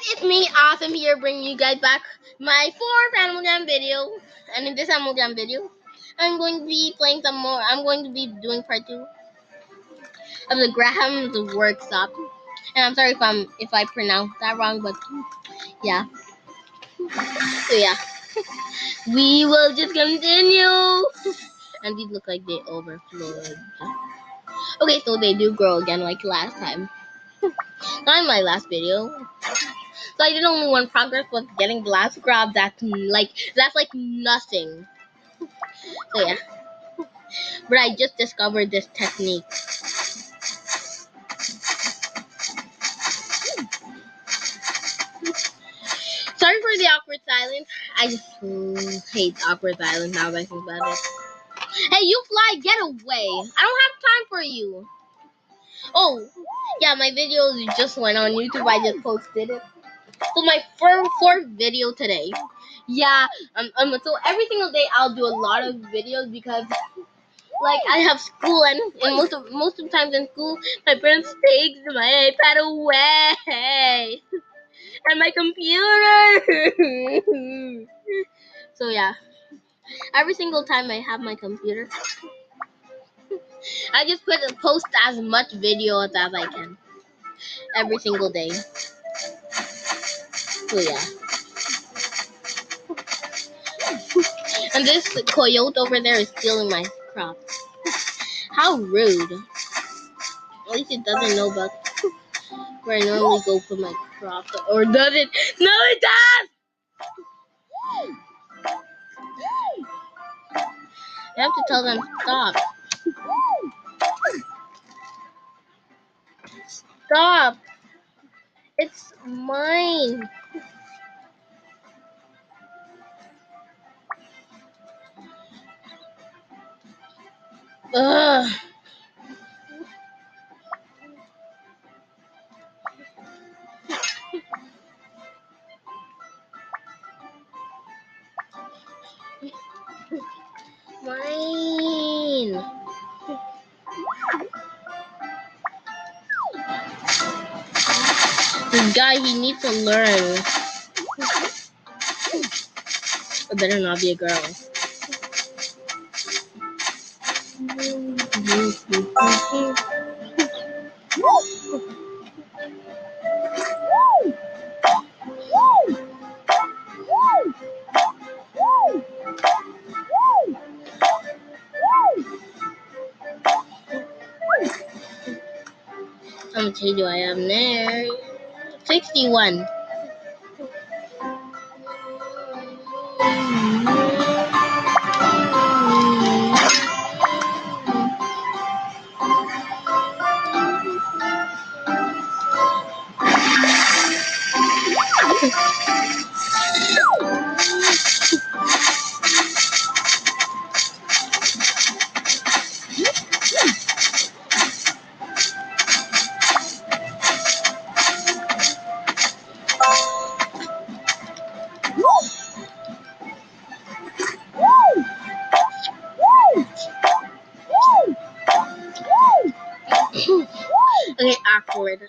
it's me, Awesome here, bringing you guys back my fourth Animal Jam video. And in this Animal Jam video, I'm going to be playing some more. I'm going to be doing part 2 of the Graham's Workshop. And I'm sorry if I pronounce that wrong, but yeah. So yeah, we will just continue. And these look like they overflowed. Okay, so they do grow again like last time. Not in my last video. So I did only one progress was getting the last grab. That's like nothing. So yeah. But I just discovered this technique. Sorry for the awkward silence. I just hate awkward silence now that I think about it. Hey, you fly, get away. I don't have time for you. Oh, yeah, my video just went on YouTube. I just posted it. So my fourth video today. Yeah, so every single day I'll do a lot of videos because like I have school and most of the times in school my parents takes my iPad away and my computer. So yeah, every single time I have my computer, I just post as much videos as I can every single day. So yeah, and this coyote over there is stealing my crops. How rude! At least it doesn't know about where I normally go put my crops, or does it? No, it does. I have to tell them stop. Stop. It's mine. Ugh. Mine. This guy, he needs to learn. It better not be a girl. How much hay do I have there? 61. Okay, awkward.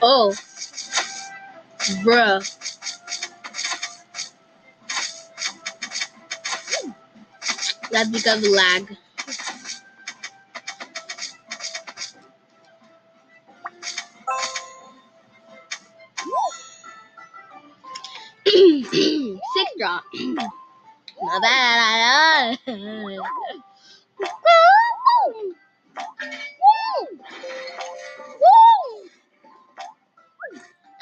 Oh, bruh. That's because of lag. draw. My bad.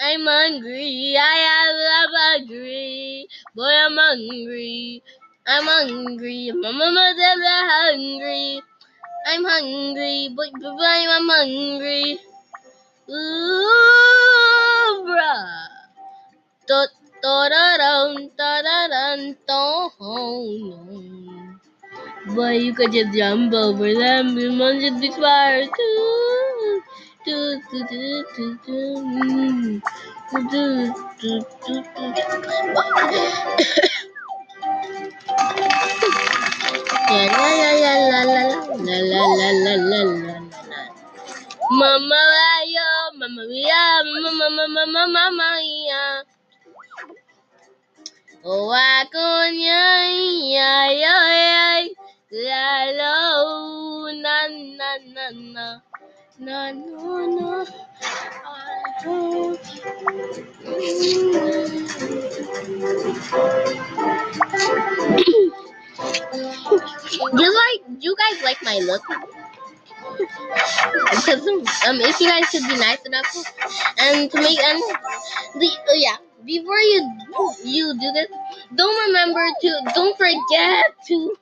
I'm hungry. I'm hungry. Boy, I'm hungry. I'm hungry. My mama said I'm hungry. I'm hungry. But I'm hungry. Ooh, bruh. Da-da-dum, da-da-dum, no. Boy, you could just jump over them. You must just be smart. Do, do, do, do, do. Do, do, do, do, La la la la la la la la la la la. Mama ya, mama ya, mama mama mama mama. Oh, I can ya ya ya la la na na na na na no no. You guys like my look? Because if you guys could be nice enough and to make yeah, before you do this, don't forget to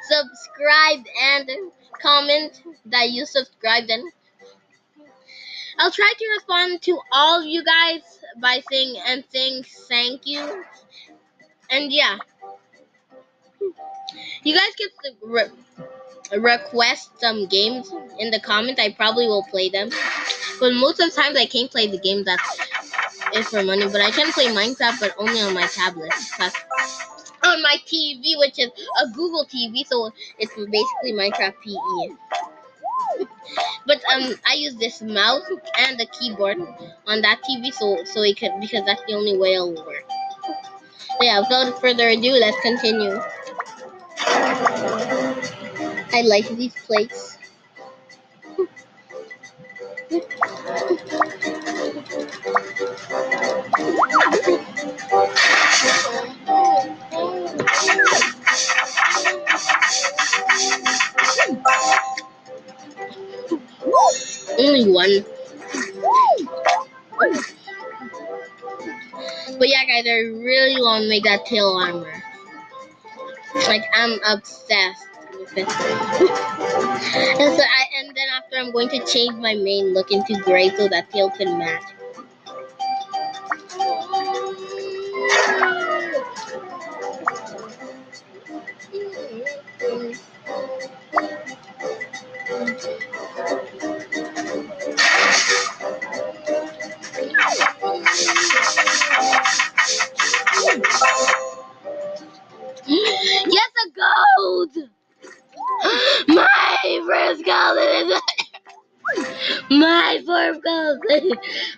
subscribe and comment that you subscribed, and I'll try to respond to all of you guys by saying thank you. And yeah, you guys can request some games in the comment. I probably will play them, but most of the times I can't play the game that is for money. But I can play Minecraft, but only on my tablet. That's on my TV, which is a Google TV, so it's basically Minecraft PE. But I use this mouse and the keyboard on that TV, so it could, because that's the only way it'll work. So yeah, without further ado, let's continue. I like these plates. Only one. But yeah, guys, I really want to make that tail armor. Like, I'm obsessed with it. And then after, I'm going to change my main look into gray so that tail can match. Yes, a gold! My first gold is my fourth gold.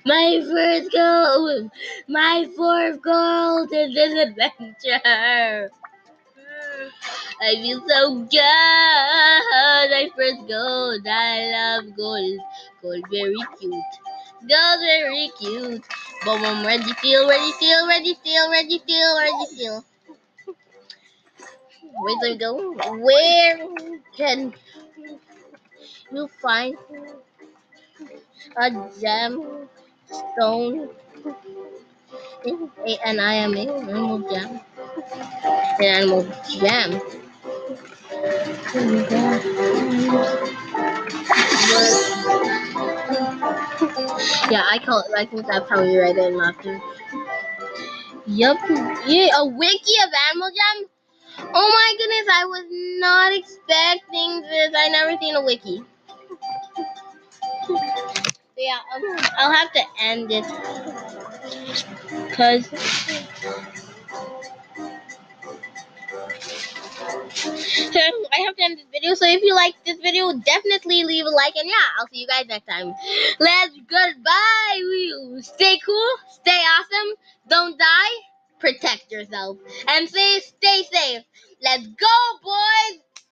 My first gold. My fourth gold in this adventure. I feel so good. My first gold. I love gold. Gold very cute. Gold very cute. Boom, boom, ready, steal, ready, steal, ready, steal, ready, steal, ready, steal. Where do I go? Where can you find a gem stone? And I am an animal jam. An animal jam. Yeah, I think that's how you write it in Laughter. Yup. Yeah, a wiki of animal jam? Oh my goodness, I was not expecting this. I never seen a wiki. So yeah, I'll have to end it. Cause I have to end this video. So if you like this video, definitely leave a like. And yeah, I'll see you guys next time. Let's goodbye. Stay cool. Stay awesome. Don't die. Protect yourself. And stay safe. Let's go, boys.